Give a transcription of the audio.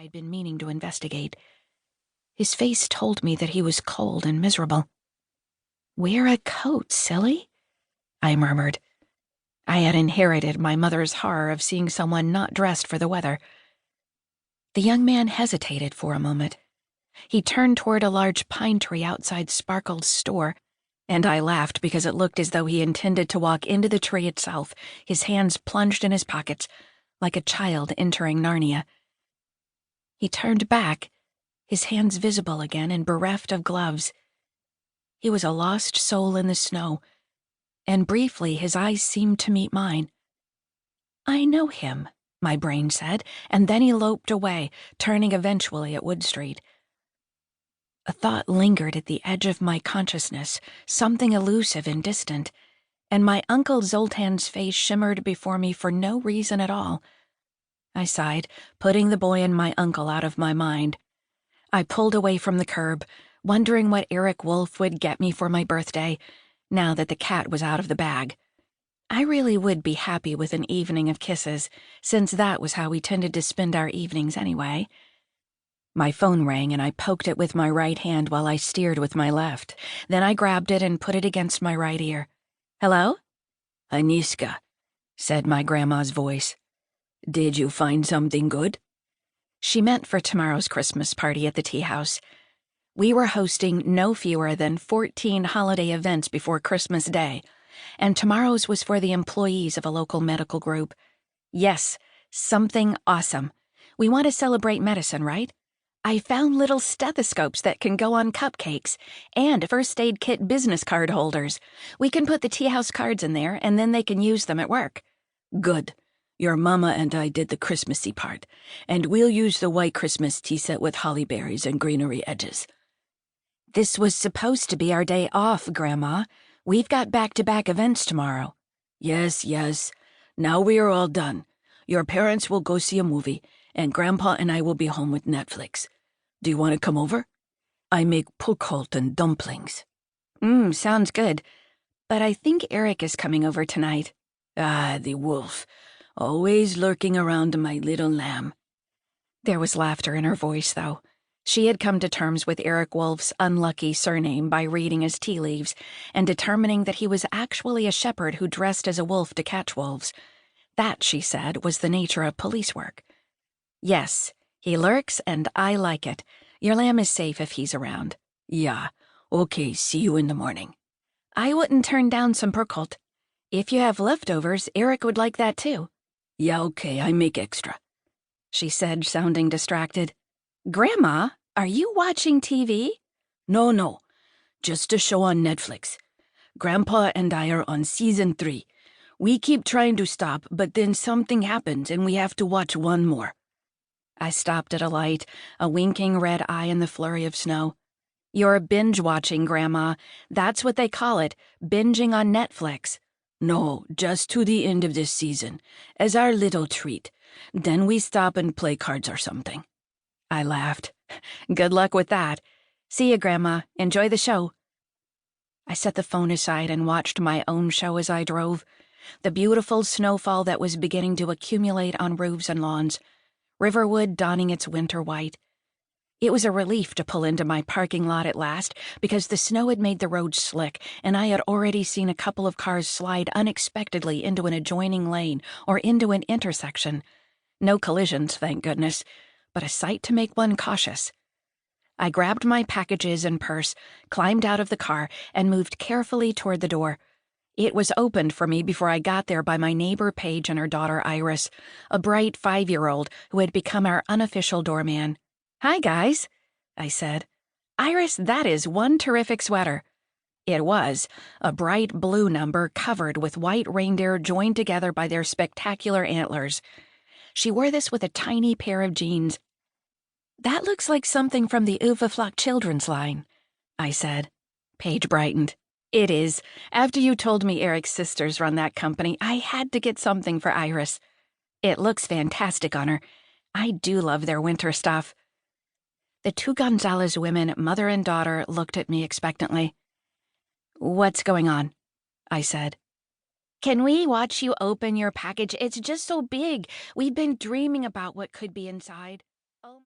I'd been meaning to investigate. His face told me that he was cold and miserable. "Wear a coat, silly," I murmured. I had inherited my mother's horror of seeing someone not dressed for the weather. The young man hesitated for a moment. He turned toward a large pine tree outside Sparkle's store, and I laughed because it looked as though he intended to walk into the tree itself, his hands plunged in his pockets, like a child entering Narnia. He turned back, his hands visible again and bereft of gloves. He was a lost soul in the snow, and briefly his eyes seemed to meet mine. "I know him," my brain said, and then he loped away, turning eventually at Wood Street. A thought lingered at the edge of my consciousness, something elusive and distant, and my Uncle Zoltan's face shimmered before me for no reason at all. I sighed, putting the boy and my uncle out of my mind. I pulled away from the curb, wondering what Erik Wolf would get me for my birthday, now that the cat was out of the bag. I really would be happy with an evening of kisses, since that was how we tended to spend our evenings anyway. My phone rang and I poked it with my right hand while I steered with my left. Then I grabbed it and put it against my right ear. "Hello?" "Aniska," said my grandma's voice. "Did you find something good?" She meant for tomorrow's Christmas party at the tea house. We were hosting no fewer than 14 holiday events before Christmas Day, and tomorrow's was for the employees of a local medical group. Yes, something awesome. We want to celebrate medicine, right? I found little stethoscopes that can go on cupcakes, and first aid kit business card holders. We can put the tea house cards in there, and then they can use them at work. "Good. Your mama and I did the Christmassy part, and we'll use the white Christmas tea set with holly berries and greenery edges." "This was supposed to be our day off, Grandma. We've got back-to-back events tomorrow." Yes. Now we are all done. Your parents will go see a movie, and Grandpa and I will be home with Netflix. Do you want to come over? I make pulkholt and dumplings. Sounds good. But I think Erik is coming over tonight. Ah, the wolf. Always lurking around my little lamb. There was laughter in her voice, though. She had come to terms with Erik Wolf's unlucky surname by reading his tea leaves and determining that he was actually a shepherd who dressed as a wolf to catch wolves. That, she said, was the nature of police work. "Yes, he lurks and I like it. Your lamb is safe if he's around." "Yeah, okay, see you in the morning." "I wouldn't turn down some purkholt. If you have leftovers, Erik would like that too." "Yeah, okay, I make extra," she said, sounding distracted. "Grandma, are you watching TV?" No, just a show on Netflix. Grandpa and I are on season 3. We keep trying to stop, but then something happens and we have to watch one more." I stopped at a light, a winking red eye in the flurry of snow. "You're binge-watching, Grandma. That's what they call it, binging on Netflix." "No, just to the end of this season, as our little treat. Then we stop and play cards or something." I laughed. "Good luck with that. See you, Grandma. Enjoy the show." I set the phone aside and watched my own show as I drove. The beautiful snowfall that was beginning to accumulate on roofs and lawns. Riverwood donning its winter white. It was a relief to pull into my parking lot at last because the snow had made the roads slick and I had already seen a couple of cars slide unexpectedly into an adjoining lane or into an intersection. No collisions, thank goodness, but a sight to make one cautious. I grabbed my packages and purse, climbed out of the car, and moved carefully toward the door. It was opened for me before I got there by my neighbor Paige and her daughter Iris, a bright 5-year-old who had become our unofficial doorman. "Hi, guys," I said. "Iris, that is one terrific sweater." It was, a bright blue number covered with white reindeer joined together by their spectacular antlers. She wore this with a tiny pair of jeans. "That looks like something from the Uva Flock children's line," I said. Paige brightened. "It is. After you told me Erik's sisters run that company, I had to get something for Iris. It looks fantastic on her. I do love their winter stuff." The two Gonzalez women, mother and daughter, looked at me expectantly. "What's going on?" I said. "Can we watch you open your package? It's just so big. We've been dreaming about what could be inside."